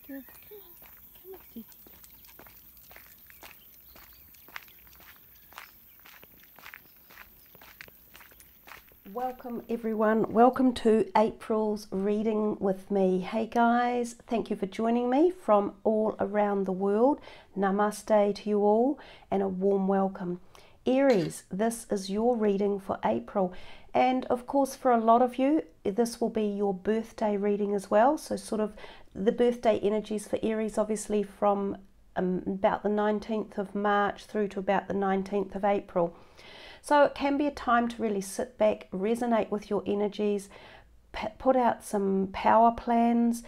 Good. Come on. Come on, Stevie. Welcome everyone, welcome to April's reading with me. Hey guys, thank you for joining me from all around the world. Namaste to you all and a warm welcome. Aries, this is your reading for April, and of course for a lot of you this will be your birthday reading as well, so sort of the birthday energies for Aries obviously from about the 19th of March through to about the 19th of April. So it can be a time to really sit back, resonate with your energies, put out some power plans,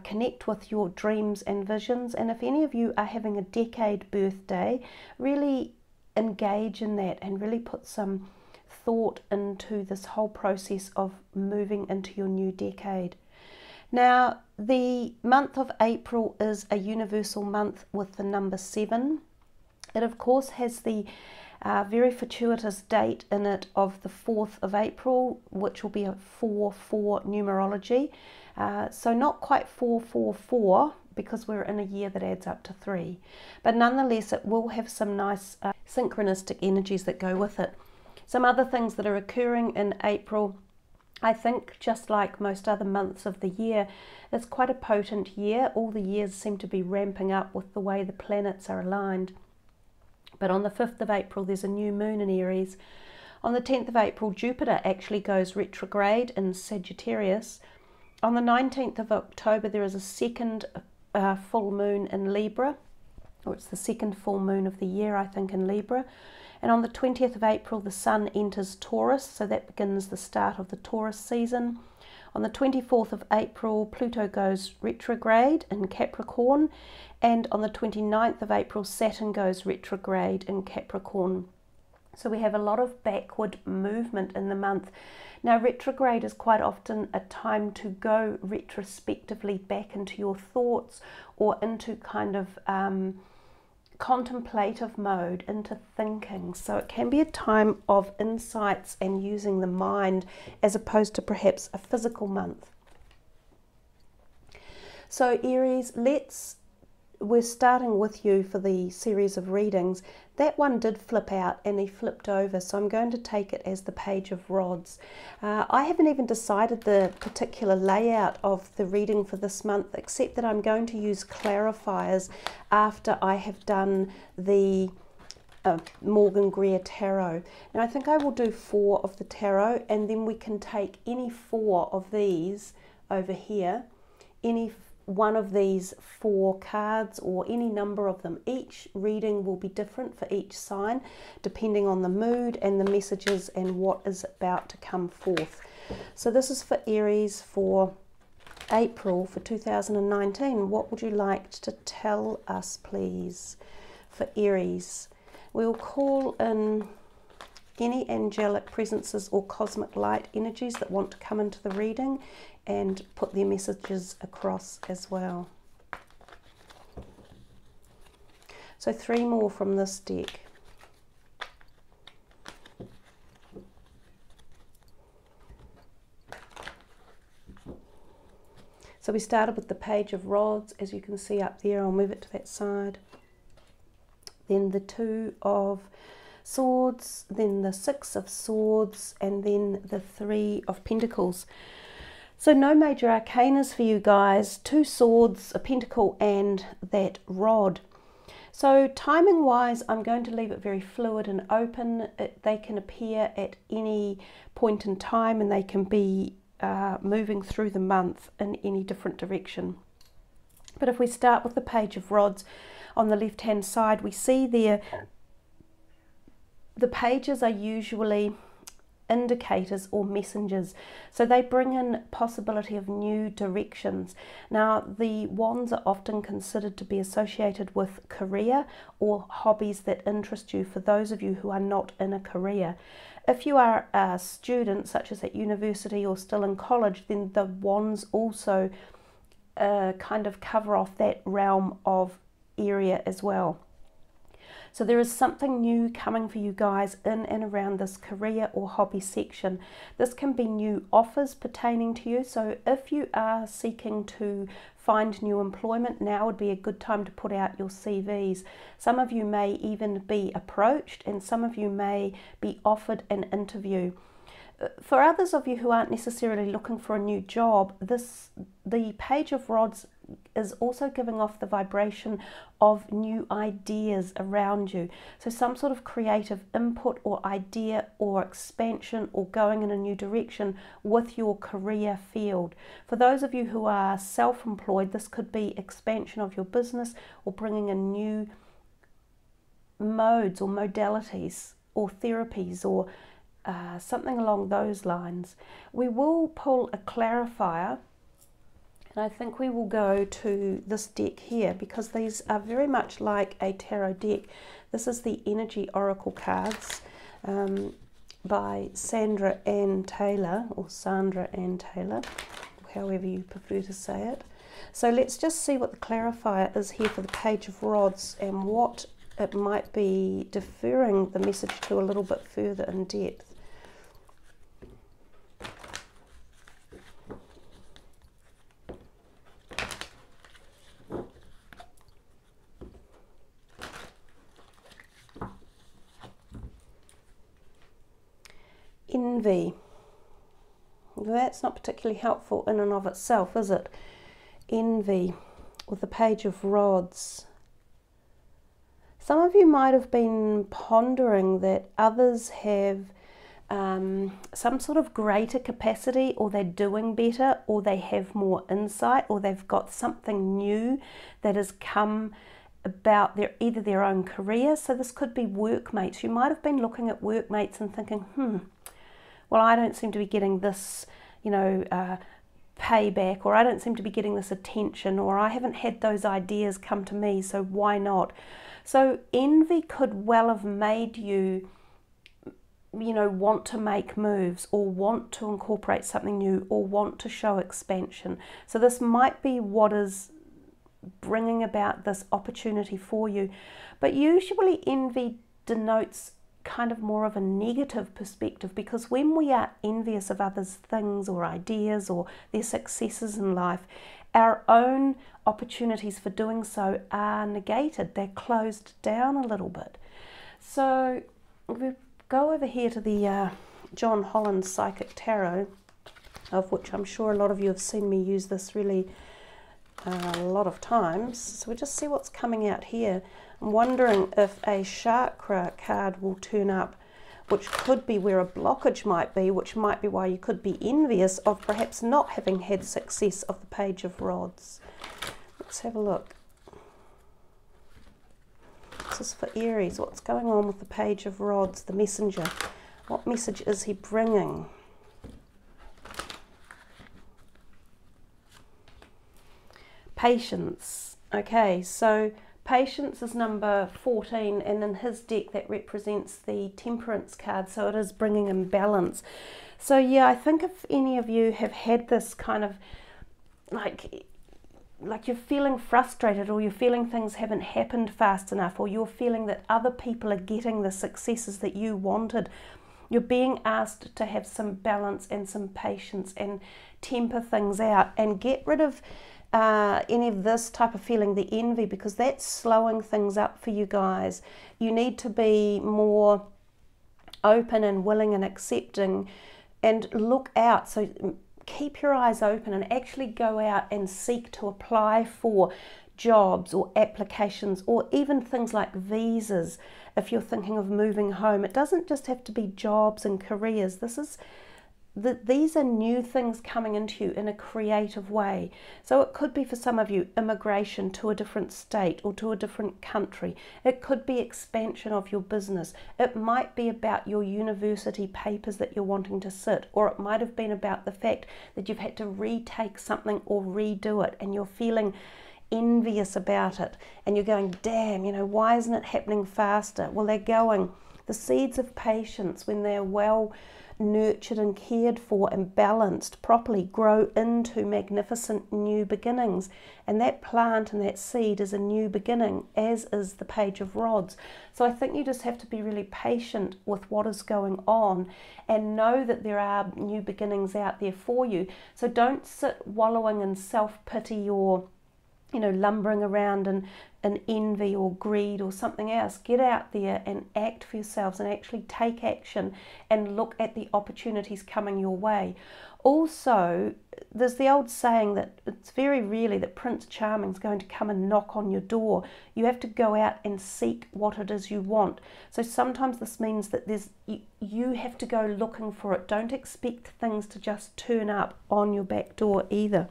connect with your dreams and visions. And if any of you are having a decade birthday, really engage in that and really put some thought into this whole process of moving into your new decade. Now, the month of April is a universal month with the number 7. It of course has the very fortuitous date in it of the 4th of April, which will be a 4-4 numerology. So not quite 4-4-4 because we're in a year that adds up to 3. But nonetheless, it will have some nice synchronistic energies that go with it. Some other things that are occurring in April, I think just like most other months of the year, it's quite a potent year. All the years seem to be ramping up with the way the planets are aligned. But on the 5th of April, there's a new moon in Aries. On the 10th of April, Jupiter actually goes retrograde in Sagittarius. On the 19th of October, there is a second full moon in Libra, or it's the second full moon of the year, I think, in Libra. And on the 20th of April, the Sun enters Taurus, so that begins the start of the Taurus season. On the 24th of April, Pluto goes retrograde in Capricorn, and on the 29th of April, Saturn goes retrograde in Capricorn. So we have a lot of backward movement in the month. Now, retrograde is quite often a time to go retrospectively back into your thoughts or into kind of contemplative mode, into thinking. So it can be a time of insights and using the mind as opposed to perhaps a physical month. So Aries, we're starting with you for the series of readings. That one did flip out and he flipped over, so I'm going to take it as the Page of Rods. I haven't even decided the particular layout of the reading for this month, except that I'm going to use clarifiers after I have done the Morgan Greer Tarot. Now I think I will do 4 of the tarot, and then we can take any 4 of these over here, any one of these 4 cards or any number of them. Each reading will be different for each sign depending on the mood and the messages and what is about to come forth. So this is for Aries for April for 2019. What would you like to tell us, please, for Aries? We'll call in any angelic presences or cosmic light energies that want to come into the reading and put their messages across as well. So 3 more from this deck. So we started with the Page of Rods, as you can see up there. I'll move it to that side. Then the 2 of Swords, then the 6 of Swords, and then the 3 of Pentacles. So no major arcanas for you guys, 2 swords, a pentacle, and that rod. So timing wise, I'm going to leave it very fluid and open. They can appear at any point in time, and they can be moving through the month in any different direction. But if we start with the Page of Rods on the left hand side, we see there the pages are usually indicators or messengers, so they bring in possibility of new directions. Now the wands are often considered to be associated with career or hobbies that interest you, for those of you who are not in a career. If you are a student, such as at university or still in college, then the wands also kind of cover off that realm of area as well. So there is something new coming for you guys in and around this career or hobby section. This can be new offers pertaining to you. So if you are seeking to find new employment, now would be a good time to put out your CVs. Some of you may even be approached, and some of you may be offered an interview. For others of you who aren't necessarily looking for a new job, the Page of Rods is also giving off the vibration of new ideas around you. So some sort of creative input or idea or expansion or going in a new direction with your career field. For those of you who are self-employed, this could be expansion of your business or bringing in new modes or modalities or therapies or something along those lines. We will pull a clarifier, and I think we will go to this deck here because these are very much like a tarot deck. This is the Energy Oracle cards by Sandra Ann Taylor, or Sandra Ann Taylor, however you prefer to say it. So let's just see what the clarifier is here for the Page of Rods and what it might be deferring the message to a little bit further in depth. Envy. Well, that's not particularly helpful in and of itself, is it? Envy with the Page of Rods. Some of you might have been pondering that others have some sort of greater capacity, or they're doing better, or they have more insight, or they've got something new that has come about either their own career. So this could be workmates. You might have been looking at workmates and thinking, well, I don't seem to be getting this, payback, or I don't seem to be getting this attention, or I haven't had those ideas come to me, so why not? So envy could well have made you, want to make moves, or want to incorporate something new, or want to show expansion. So this might be what is bringing about this opportunity for you. But usually envy denotes kind of more of a negative perspective, because when we are envious of others' things or ideas or their successes in life, our own opportunities for doing so are negated. They're closed down a little bit. So if we go over here to the John Holland Psychic Tarot, of which I'm sure a lot of you have seen me use this really a lot of times. So we just see what's coming out here. I'm wondering if a chakra card will turn up, which could be where a blockage might be, which might be why you could be envious of perhaps not having had success of the Page of Rods. Let's have a look. This is for Aries. What's going on with the Page of Rods, the messenger? What message is he bringing? Patience. Okay, so Patience is number 14, and in his deck that represents the Temperance card, so it is bringing in balance. So yeah, I think if any of you have had this kind of like you're feeling frustrated, or you're feeling things haven't happened fast enough, or you're feeling that other people are getting the successes that you wanted, you're being asked to have some balance and some patience and temper things out and get rid of any of this type of feeling, the envy, because that's slowing things up for you guys. You need to be more open and willing and accepting, and look out. So keep your eyes open and actually go out and seek to apply for jobs or applications, or even things like visas if you're thinking of moving home. It doesn't just have to be jobs and careers. These are new things coming into you in a creative way. So it could be, for some of you, immigration to a different state or to a different country. It could be expansion of your business. It might be about your university papers that you're wanting to sit, or it might have been about the fact that you've had to retake something or redo it, and you're feeling envious about it, and you're going, damn, why isn't it happening faster? Well, they're going, The seeds of patience, when they're well nurtured and cared for and balanced properly, grow into magnificent new beginnings. And that plant and that seed is a new beginning, as is the Page of Rods. So I think you just have to be really patient with what is going on and know that there are new beginnings out there for you. So don't sit wallowing in self-pity or, you know, lumbering around in envy or greed or something else. Get out there and act for yourselves and actually take action and look at the opportunities coming your way. Also, there's the old saying that it's very rarely that Prince Charming is going to come and knock on your door. You have to go out and seek what it is you want. So sometimes this means that you have to go looking for it. Don't expect things to just turn up on your back door either.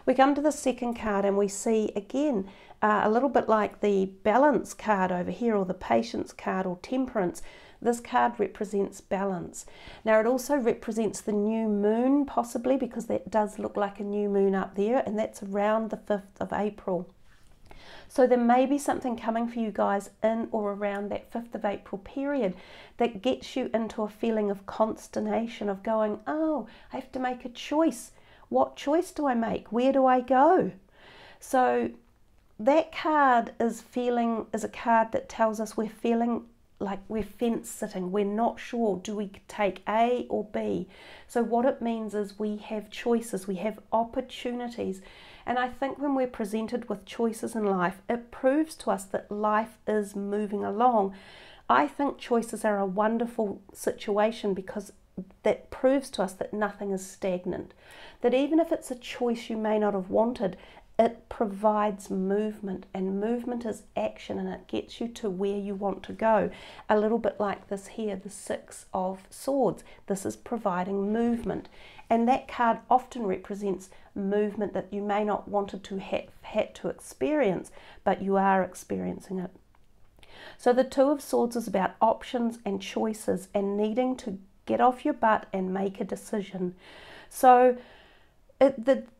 We come to the second card and we see again a little bit like the balance card over here, or the patience card, or temperance. This card represents balance. Now it also represents the new moon, possibly, because that does look like a new moon up there, and that's around the 5th of April. So there may be something coming for you guys in or around that 5th of April period that gets you into a feeling of consternation, of going, oh, I have to make a choice. What choice do I make? Where do I go? So that card is a card that tells us we're feeling like we're fence sitting. We're not sure, do we take A or B? So what it means is we have choices, we have opportunities. And I think when we're presented with choices in life, it proves to us that life is moving along. I think choices are a wonderful situation because that proves to us that nothing is stagnant. That even if it's a choice you may not have wanted, it provides movement, and movement is action, and it gets you to where you want to go. A little bit like this here, the Six of Swords. This is providing movement, and that card often represents movement that you may not wanted to had to experience, but you are experiencing it. So the Two of Swords is about options and choices and needing to get off your butt and make a decision. So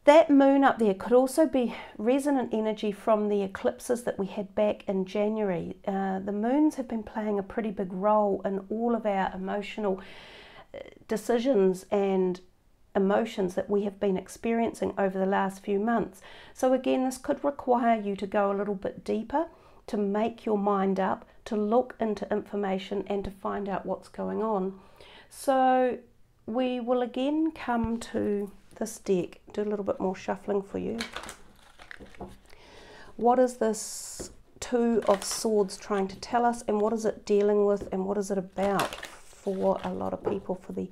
that moon up there could also be resonant energy from the eclipses that we had back in January. The moons have been playing a pretty big role in all of our emotional decisions and emotions that we have been experiencing over the last few months. So again, this could require you to go a little bit deeper, to make your mind up, to look into information and to find out what's going on. So we will again come to this deck, do a little bit more shuffling for you. What is this Two of Swords trying to tell us, and what is it dealing with, and what is it about for a lot of people, for the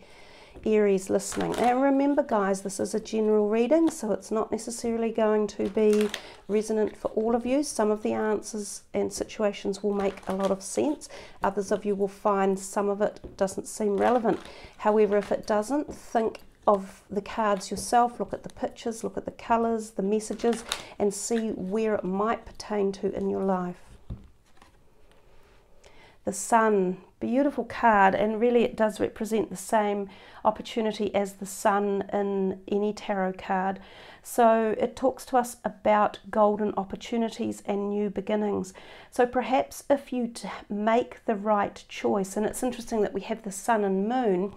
Aries listening? And remember guys, this is a general reading, so it's not necessarily going to be resonant for all of you. Some of the answers and situations will make a lot of sense. Others of you will find some of it doesn't seem relevant. However, if it doesn't, think of the cards yourself, look at the pictures, look at the colours, the messages, and see where it might pertain to in your life. The Sun, beautiful card, and really it does represent the same opportunity as the Sun in any tarot card. So it talks to us about golden opportunities and new beginnings. So perhaps if you make the right choice, and it's interesting that we have the Sun and Moon,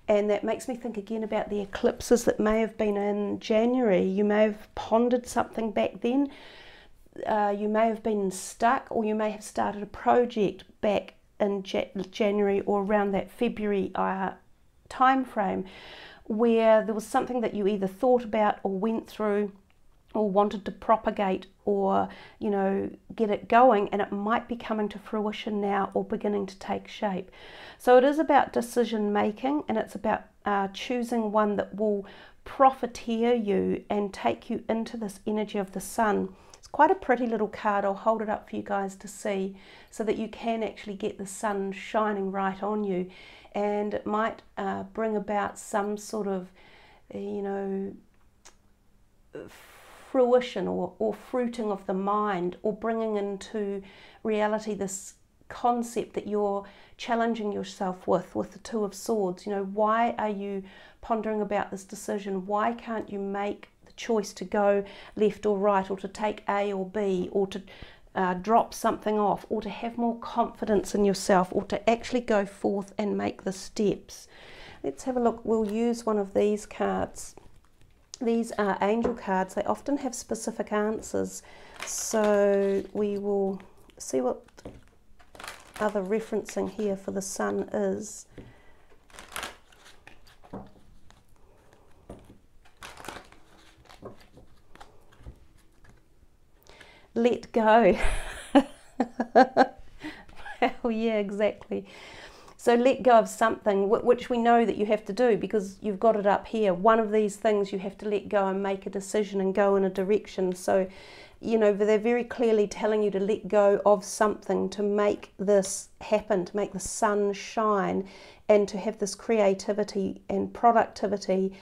and that makes me think again about the eclipses that may have been in January. You may have pondered something back then. You may have been stuck, or you may have started a project back in January or around that February time frame, where there was something that you either thought about or went through or wanted to propagate or, you know, get it going, and it might be coming to fruition now or beginning to take shape. So it is about decision making, and it's about choosing one that will profiteer you and take you into this energy of the Sun. It's quite a pretty little card. I'll hold it up for you guys to see so that you can actually get the sun shining right on you, and it might bring about some sort of, you know, fruition or fruiting of the mind, or bringing into reality this concept that you're challenging yourself with the Two of Swords. You know, why are you pondering about this decision? Why can't you make the choice to go left or right, or to take A or B, or to drop something off, or to have more confidence in yourself, or to actually go forth and make the steps. Let's have a look. We'll use one of these cards. These are angel cards. They often have specific answers, so we will see what other referencing here for the sun is. Let go. Well, yeah, exactly. So let go of something which we know that you have to do, because you've got it up here. One of these things you have to let go and make a decision and go in a direction. So, you know, they're very clearly telling you to let go of something to make this happen, to make the sun shine, and to have this creativity and productivity,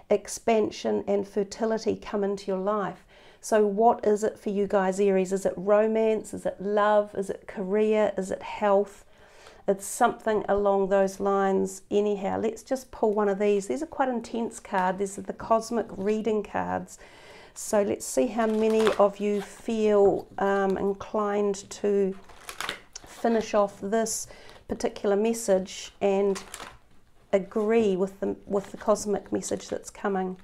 expansion and fertility come into your life. So what is it for you guys, Aries? Is it romance? Is it love? Is it career? Is it health? It's something along those lines anyhow. Let's just pull one of these. These are quite intense cards. These are the cosmic reading cards. So let's see how many of you feel inclined to finish off this particular message and agree with the cosmic message that's coming.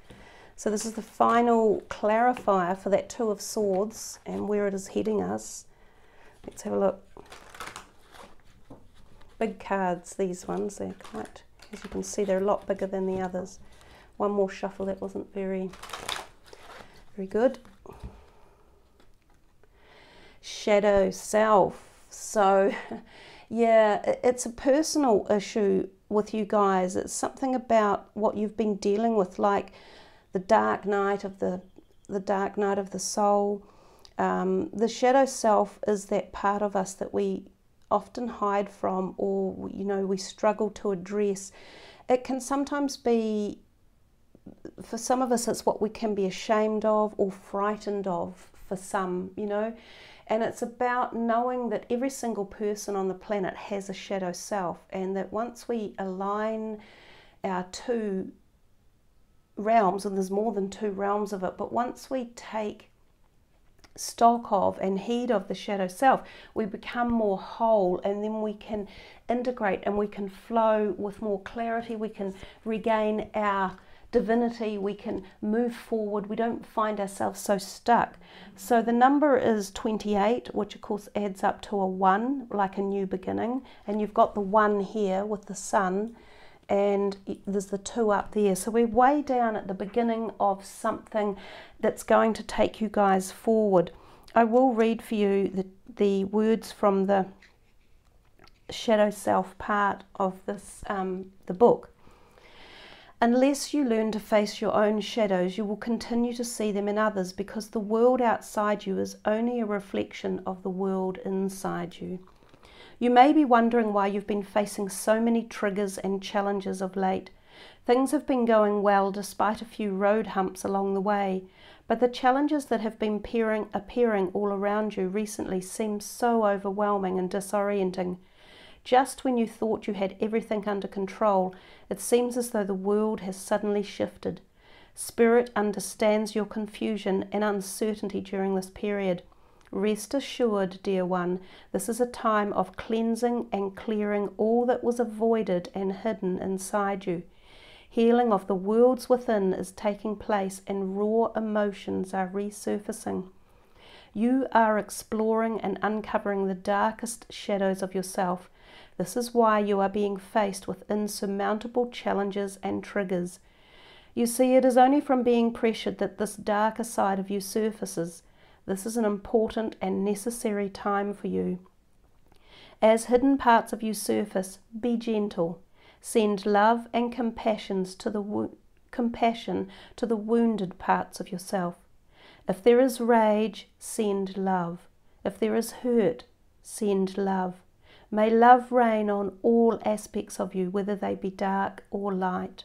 So this is the final clarifier for that Two of Swords and where it is heading us. Let's have a look. Big cards, these ones. They're quite, as you can see, they're a lot bigger than the others. One more shuffle. That wasn't very good. Shadow self. So, yeah, it's a personal issue with you guys. It's something about what you've been dealing with, like the dark night of the dark night of the soul. The shadow self is that part of us that we often hide from, or you know, we struggle to address. It can sometimes be, for some of us, it's what we can be ashamed of or frightened of for some, you know. And it's about knowing that every single person on the planet has a shadow self, and that once we align our two realms, and there's more than two realms of it, but once we take stock of and heed of the shadow self, we become more whole, and then we can integrate and we can flow with more clarity. We can regain our divinity, we can move forward, we don't find ourselves so stuck. So the number is 28, which of course adds up to a 1, like a new beginning, and you've got the 1 here with the sun, and there's the 2 up there. So we're way down at the beginning of something that's going to take you guys forward. I will read for you the words from the shadow self part of this the book. Unless you learn to face your own shadows, you will continue to see them in others, because the world outside you is only a reflection of the world inside you. You may be wondering why you've been facing so many triggers and challenges of late. Things have been going well despite a few road humps along the way, but the challenges that have been appearing all around you recently seem so overwhelming and disorienting. Just when you thought you had everything under control, it seems as though the world has suddenly shifted. Spirit understands your confusion and uncertainty during this period. Rest assured, dear one, this is a time of cleansing and clearing all that was avoided and hidden inside you. Healing of the worlds within is taking place, and raw emotions are resurfacing. You are exploring and uncovering the darkest shadows of yourself. This is why you are being faced with insurmountable challenges and triggers. You see, it is only from being pressured that this darker side of you surfaces. This is an important and necessary time for you. As hidden parts of you surface, be gentle. Send love and compassion to the wounded parts of yourself. If there is rage, send love. If there is hurt, send love. May love reign on all aspects of you, whether they be dark or light.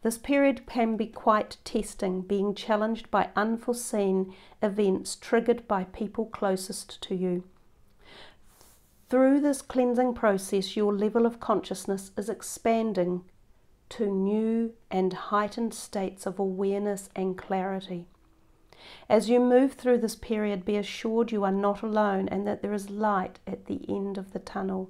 This period can be quite testing, being challenged by unforeseen events triggered by people closest to you. Through this cleansing process, your level of consciousness is expanding to new and heightened states of awareness and clarity. As you move through this period, be assured you are not alone and that there is light at the end of the tunnel.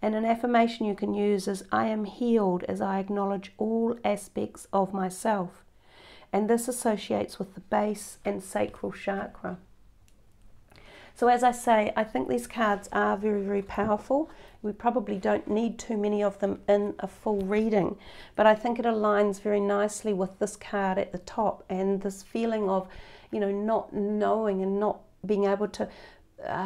And an affirmation you can use is, I am healed as I acknowledge all aspects of myself. And this associates with the base and sacral chakra. So as I say, I think these cards are very, very powerful. We probably don't need too many of them in a full reading, but I think it aligns very nicely with this card at the top and this feeling of, not knowing and not being able to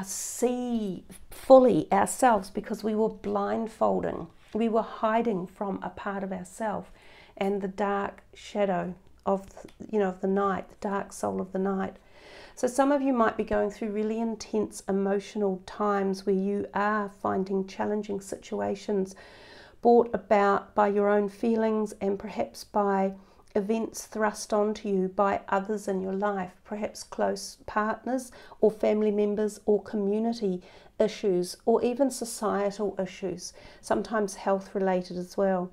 see fully ourselves because we were blindfolding. We were hiding from a part of ourselves and the dark shadow of, of the night, the dark soul of the night. So some of you might be going through really intense emotional times where you are finding challenging situations brought about by your own feelings and perhaps by events thrust onto you by others in your life, perhaps close partners or family members or community issues or even societal issues, sometimes health related as well.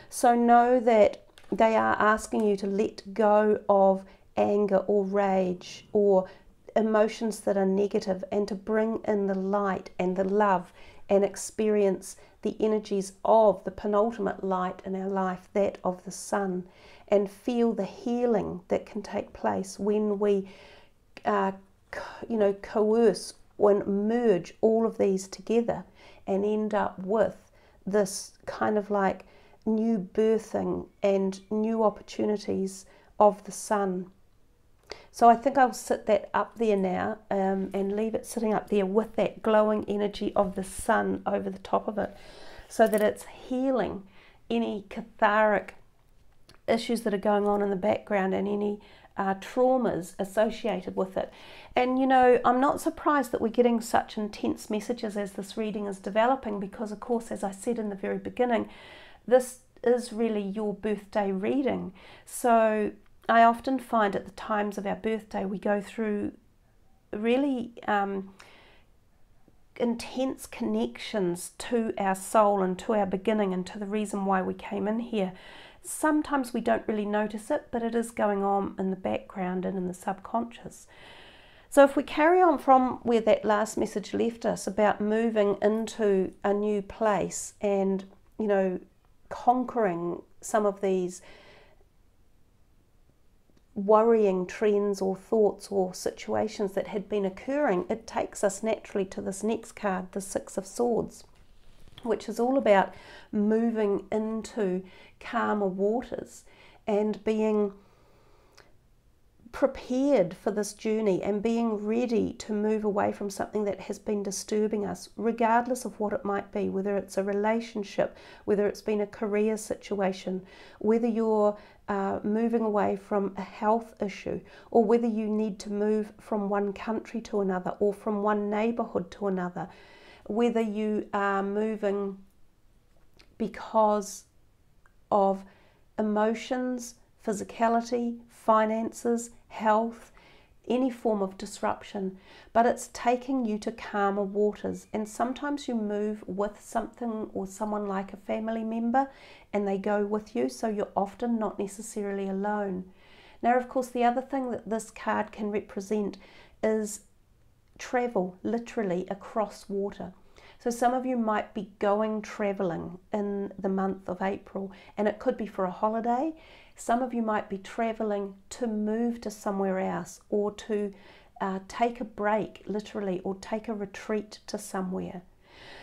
So know that they are asking you to let go of anger or rage or emotions that are negative and to bring in the light and the love and experience the energies of the penultimate light in our life, that of the sun, and feel the healing that can take place when we coerce and merge all of these together and end up with this kind of like new birthing and new opportunities of the sun. So I think I'll sit that up there now and leave it sitting up there with that glowing energy of the sun over the top of it so that it's healing any cathartic issues that are going on in the background and any traumas associated with it. And I'm not surprised that we're getting such intense messages as this reading is developing because, of course, as I said in the very beginning, this is really your birthday reading. So I often find at the times of our birthday we go through really intense connections to our soul and to our beginning and to the reason why we came in here. Sometimes we don't really notice it, but it is going on in the background and in the subconscious. So if we carry on from where that last message left us about moving into a new place and, conquering some of these worrying trends or thoughts or situations that had been occurring, it takes us naturally to this next card, the Six of Swords, which is all about moving into calmer waters and being prepared for this journey and being ready to move away from something that has been disturbing us, regardless of what it might be, whether it's a relationship, whether it's been a career situation, whether you're moving away from a health issue, or whether you need to move from one country to another or from one neighborhood to another, whether you are moving because of emotions, physicality, finances, health, any form of disruption, but it's taking you to calmer waters. And sometimes you move with something or someone like a family member and they go with you, so you're often not necessarily alone. Now, of course, the other thing that this card can represent is travel, literally across water. So some of you might be going traveling in the month of April, and it could be for a holiday. Some of you might be traveling to move to somewhere else or to take a break, literally, or take a retreat to somewhere.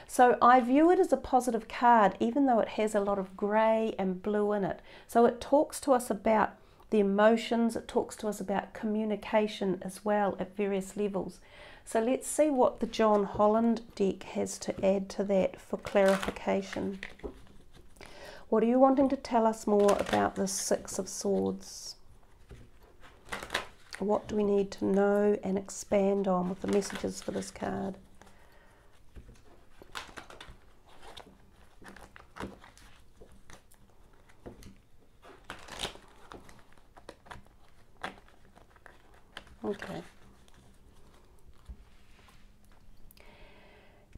So I view it as a positive card, even though it has a lot of grey and blue in it. So it talks to us about the emotions, it talks to us about communication as well at various levels. So let's see what the John Holland deck has to add to that for clarification. What are you wanting to tell us more about the Six of Swords? What do we need to know and expand on with the messages for this card? Okay.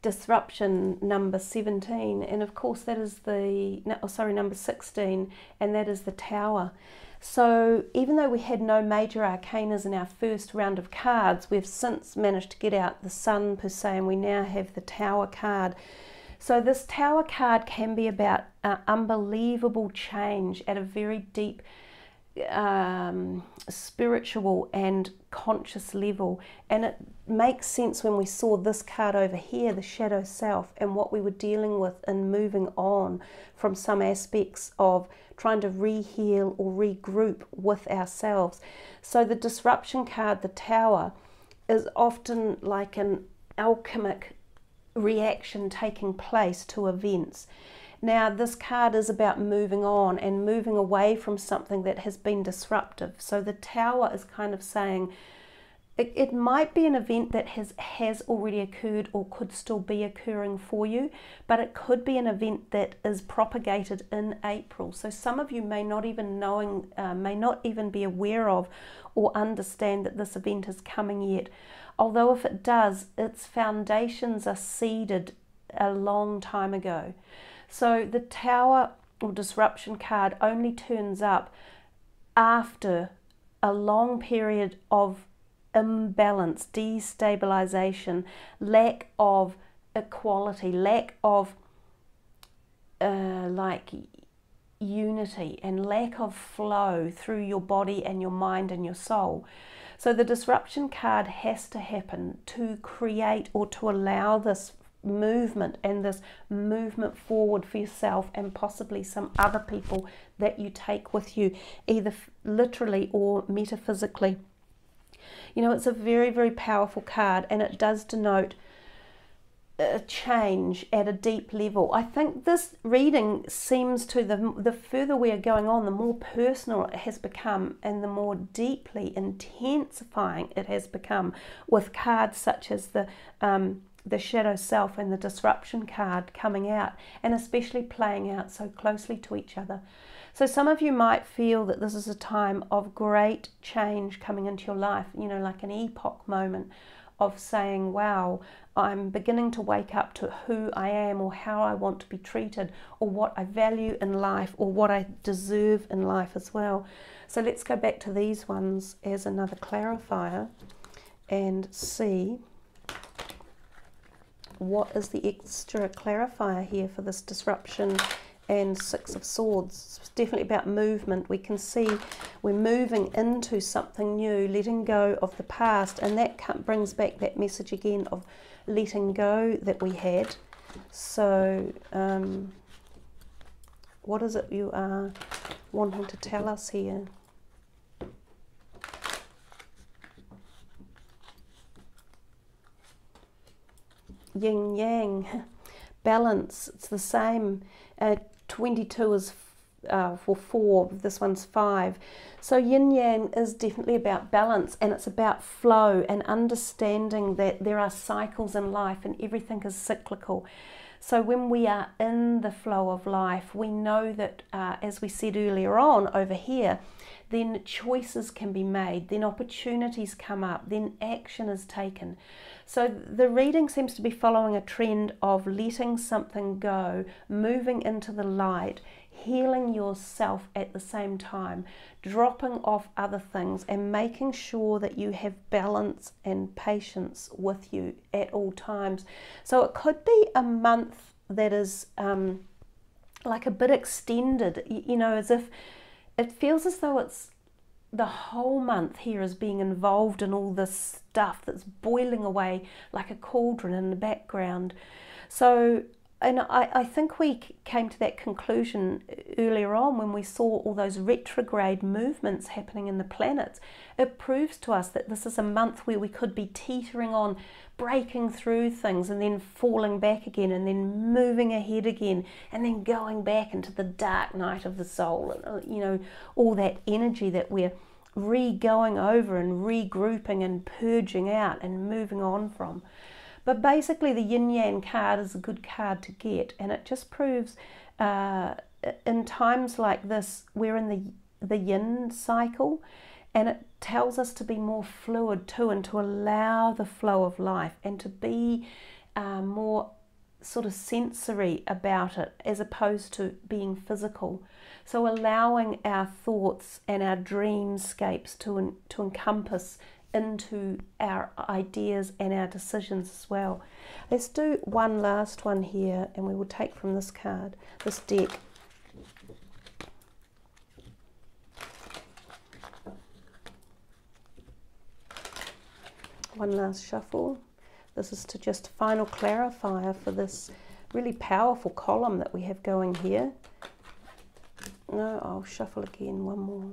disruption number 17, and of course that is the, no, sorry, number 16, and that is the Tower. So even though we had no major arcanas in our first round of cards, we've since managed to get out the Sun per se, and we now have the Tower card. So this Tower card can be about unbelievable change at a very deep spiritual and conscious level, and it makes sense when we saw this card over here, the shadow self, and what we were dealing with in moving on from some aspects of trying to re-heal or regroup with ourselves. So the disruption card, the Tower, is often like an alchemic reaction taking place to events. Now this card is about moving on and moving away from something that has been disruptive. So the Tower is kind of saying it might be an event that has already occurred or could still be occurring for you, but it could be an event that is propagated in April. So some of you may not even be aware of or understand that this event is coming yet. Although if it does, its foundations are seeded a long time ago. So the Tower or disruption card only turns up after a long period of imbalance, destabilization, lack of equality, lack of like unity, and lack of flow through your body and your mind and your soul. So the disruption card has to happen to create or to allow this movement and this movement forward for yourself and possibly some other people that you take with you, either literally or metaphysically. You know, it's a very, very powerful card, and it does denote a change at a deep level. I think this reading seems to, the further we are going on, the more personal it has become and the more deeply intensifying it has become, with cards such as the shadow self and the disruption card coming out, and especially playing out so closely to each other. So some of you might feel that this is a time of great change coming into your life, you know, like an epoch moment of saying, wow, I'm beginning to wake up to who I am, or how I want to be treated, or what I value in life, or what I deserve in life as well. So let's go back to these ones as another clarifier and see what is the extra clarifier here for this disruption and Six of Swords. It's definitely about movement. We can see we're moving into something new, letting go of the past, and that brings back that message again of letting go that we had. So what is it you are wanting to tell us here? Yin yang, balance. It's the same. 22 is for 4, this one's 5. So yin yang is definitely about balance, and it's about flow and understanding that there are cycles in life and everything is cyclical. So when we are in the flow of life, we know that, as we said earlier on over here, then choices can be made, then opportunities come up, then action is taken. So the reading seems to be following a trend of letting something go, moving into the light, healing yourself at the same time, dropping off other things, and making sure that you have balance and patience with you at all times. So it could be a month that is like a bit extended, you know, as if it feels as though it's the whole month here is being involved in all this stuff that's boiling away like a cauldron in the background. So, and I think we came to that conclusion earlier on when we saw all those retrograde movements happening in the planets. It proves to us that this is a month where we could be teetering on, breaking through things and then falling back again, and then moving ahead again, and then going back into the dark night of the soul, and, you know, all that energy that we're going over and regrouping and purging out and moving on from. But basically the yin yang card is a good card to get, and it just proves in times like this we're in the yin cycle, and it tells us to be more fluid too, and to allow the flow of life, and to be more sort of sensory about it as opposed to being physical. So allowing our thoughts and our dreamscapes to encompass into our ideas and our decisions as well. Let's do one last one here, and we will take from this card, this deck. One last shuffle. This is to just final clarifier for this really powerful column that we have going here. No, I'll shuffle again, one more.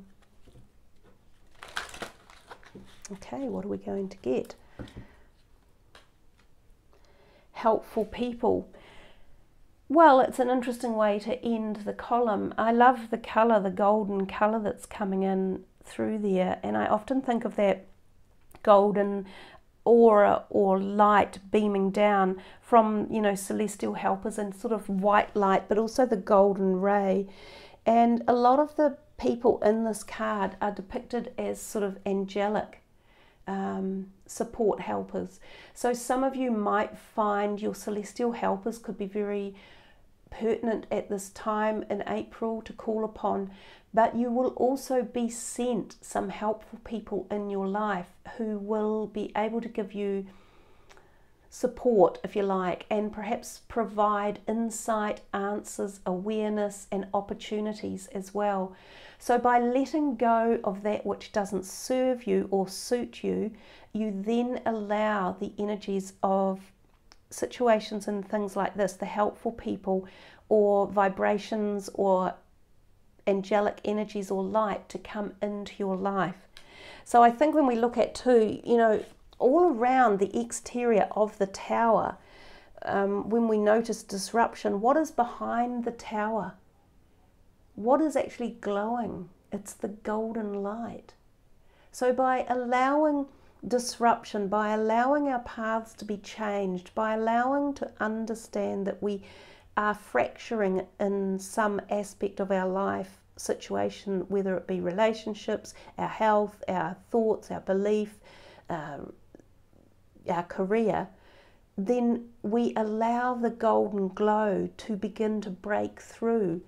Okay, what are we going to get? Helpful people. Well, it's an interesting way to end the column. I love the colour, the golden colour that's coming in through there, and I often think of that golden aura or light beaming down from, you know, celestial helpers and sort of white light, but also the golden ray. And a lot of the people in this card are depicted as sort of angelic support helpers. So some of you might find your celestial helpers could be very pertinent at this time in April to call upon, but you will also be sent some helpful people in your life who will be able to give you support, if you like, and perhaps provide insight, answers, awareness and opportunities as well. So by letting go of that which doesn't serve you or suit you, you then allow the energies of situations and things like this, the helpful people or vibrations or angelic energies or light, to come into your life. So I think when we look at too, you know, all around the exterior of the tower, when we notice disruption, what is behind the tower? What is actually glowing? It's the golden light. So by allowing disruption, by allowing our paths to be changed, by allowing to understand that we are fracturing in some aspect of our life situation, whether it be relationships, our health, our thoughts, our belief, our career, then we allow the golden glow to begin to break through,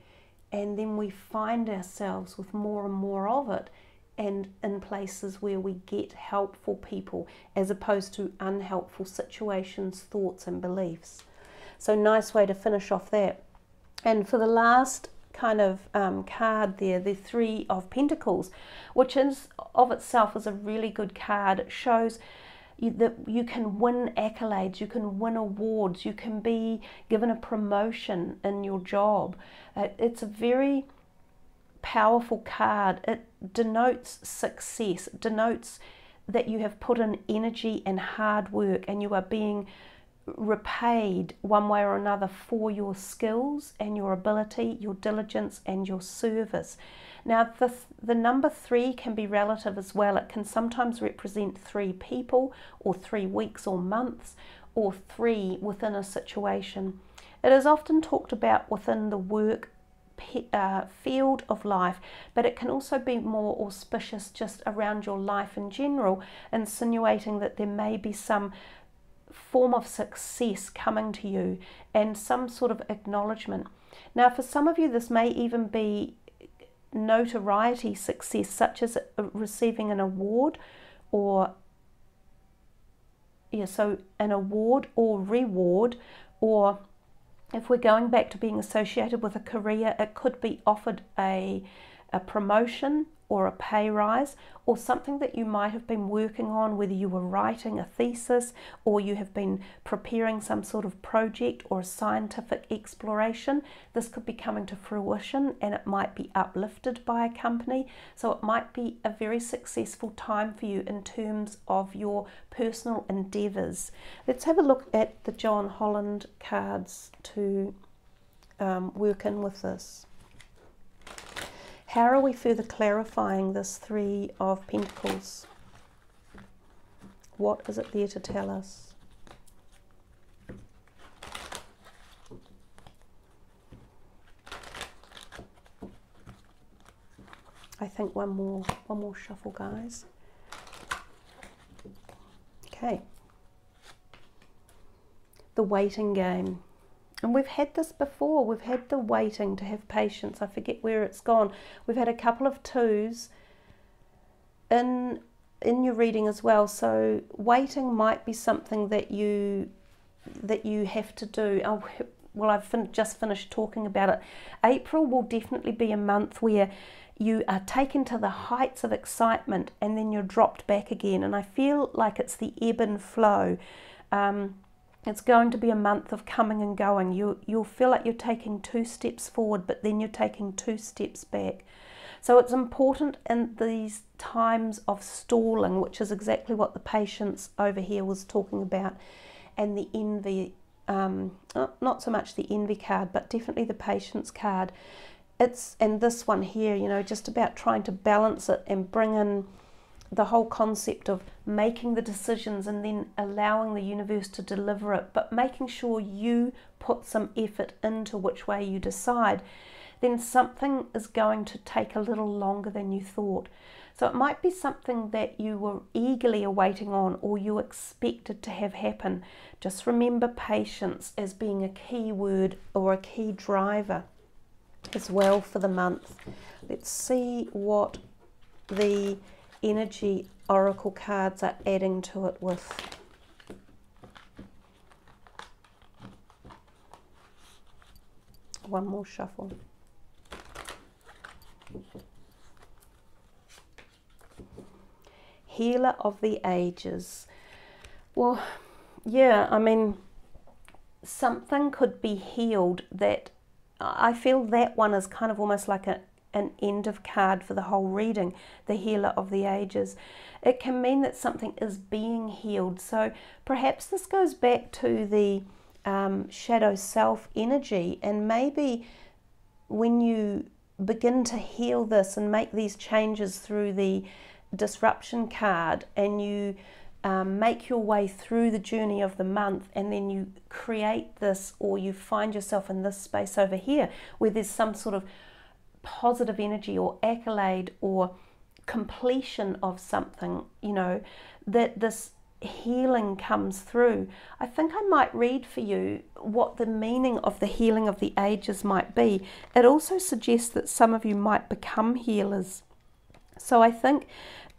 and then we find ourselves with more and more of it, and in places where we get helpful people as opposed to unhelpful situations, thoughts and beliefs. So nice way to finish off that. And for the last kind of card there, the Three of Pentacles, which is of itself is a really good card. It shows that you can win accolades, you can win awards, you can be given a promotion in your job. It's a very powerful card. It denotes success, it denotes that you have put in energy and hard work and you are being repaid one way or another for your skills and your ability, your diligence and your service. Now the number 3 can be relative as well. It can sometimes represent 3 people or 3 weeks or months or 3 within a situation. It is often talked about within the work field of life, but it can also be more auspicious just around your life in general, insinuating that there may be some form of success coming to you and some sort of acknowledgement. Now for some of you this may even be notoriety success, such as receiving an award or so an award or reward, or if we're going back to being associated with a career, it could be offered a promotion or a pay rise, or something that you might have been working on, whether you were writing a thesis or you have been preparing some sort of project or a scientific exploration. This could be coming to fruition and it might be uplifted by a company. So it might be a very successful time for you in terms of your personal endeavours. Let's have a look at the John Holland cards to work in with this. How are we further clarifying this Three of Pentacles? What is it there to tell us? I think one more shuffle, guys. the waiting game. And we've had this before. We've had the waiting, to have patience. I forget where it's gone. We've had a couple of twos in your reading as well. So waiting might be something that you have to do. Oh, well, I've just finished talking about it. April will definitely be a month where you are taken to the heights of excitement and then you're dropped back again. And I feel like it's the ebb and flow. It's going to be a month of coming and going. You'll feel like you're taking 2 steps forward, but then you're taking 2 steps back. So it's important in these times of stalling, which is exactly what the patience over here was talking about, and the envy, not so much the envy card, but definitely the patience card. And this one here, you know, just about trying to balance it and bring in the whole concept of making the decisions and then allowing the universe to deliver it, but making sure you put some effort into which way you decide. Then something is going to take a little longer than you thought. So it might be something that you were eagerly awaiting on, or you expected to have happen. Just remember patience as being a key word or a key driver as well for the month. Let's see what the energy oracle cards are adding to it with. One more shuffle. Healer of the ages. Well, yeah, I mean, something could be healed. That I feel that one is kind of almost like an end of card for the whole reading, the healer of the ages. It can mean that something is being healed. So perhaps this goes back to the shadow self energy, and maybe when you begin to heal this and make these changes through the disruption card, and you make your way through the journey of the month, and then you create this, or you find yourself in this space over here where there's some sort of positive energy or accolade or completion of something, you know, that this healing comes through. I think I might read for you what the meaning of the healing of the ages might be. It also suggests that some of you might become healers. So I think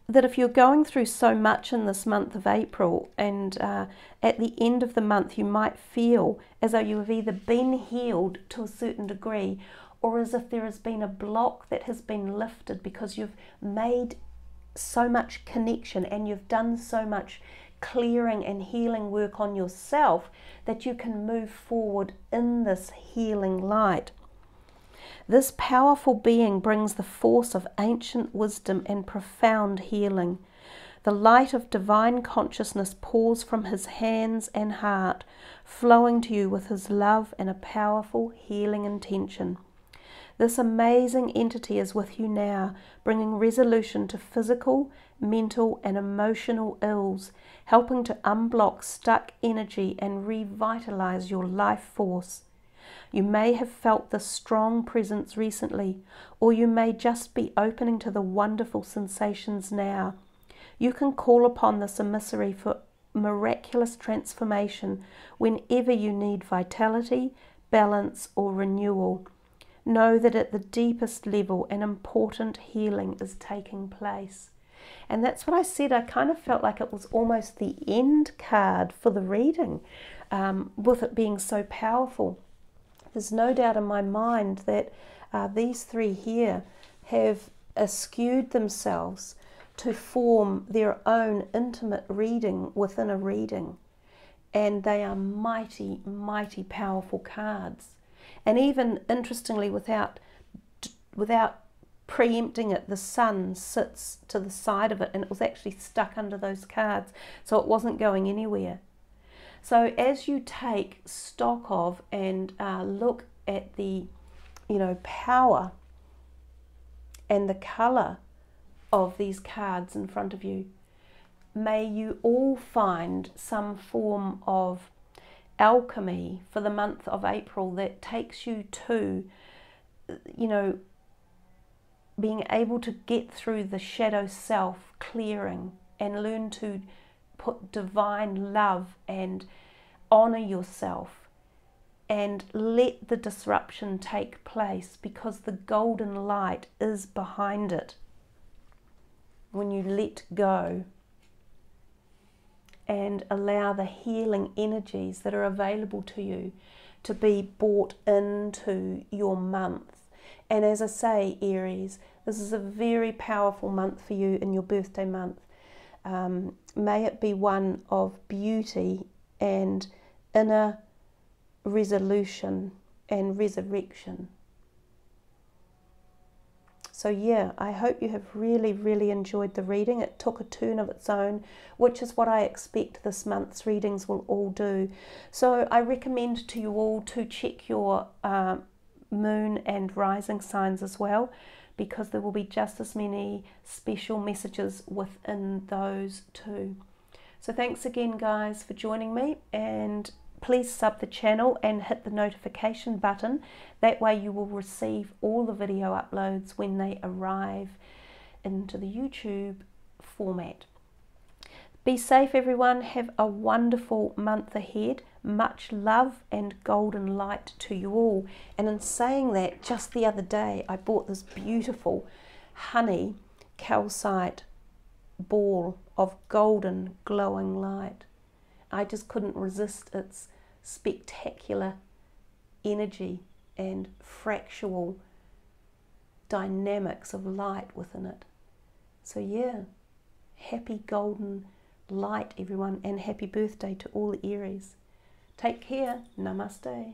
that if you're going through so much in this month of April, and at the end of the month you might feel as though you have either been healed to a certain degree, or as if there has been a block that has been lifted because you've made so much connection and you've done so much clearing and healing work on yourself that you can move forward in this healing light. This powerful being brings the force of ancient wisdom and profound healing. The light of divine consciousness pours from his hands and heart, flowing to you with his love and a powerful healing intention. This amazing entity is with you now, bringing resolution to physical, mental, and emotional ills, helping to unblock stuck energy and revitalize your life force. You may have felt this strong presence recently, or you may just be opening to the wonderful sensations now. You can call upon this emissary for miraculous transformation whenever you need vitality, balance, or renewal. Know that at the deepest level an important healing is taking place. And that's what I said. I kind of felt like it was almost the end card for the reading, with it being so powerful. There's no doubt in my mind that these three here have eschewed themselves to form their own intimate reading within a reading. And they are mighty, mighty powerful cards. And even interestingly, without preempting it, the sun sits to the side of it, and it was actually stuck under those cards, so it wasn't going anywhere. So as you take stock of and look at the, power and the colour of these cards in front of you, may you all find some form of alchemy for the month of April that takes you to, being able to get through the shadow self clearing and learn to put divine love and honor yourself and let the disruption take place, because the golden light is behind it. When you let go and allow the healing energies that are available to you to be brought into your month. And as I say, Aries, this is a very powerful month for you in your birthday month. May it be one of beauty and inner resolution and resurrection. So yeah, I hope you have really enjoyed the reading. It took a turn of its own, which is what I expect this month's readings will all do. So I recommend to you all to check your moon and rising signs as well, because there will be just as many special messages within those too. So thanks again, guys, for joining me, and please sub the channel and hit the notification button. That way you will receive all the video uploads when they arrive into the YouTube format. Be safe, everyone. Have a wonderful month ahead. Much love and golden light to you all. And in saying that, just the other day I bought this beautiful honey calcite ball of golden glowing light. I just couldn't resist its spectacular energy and fractal dynamics of light within it. So yeah, happy golden light, everyone, and happy birthday to all the Aries. Take care. Namaste.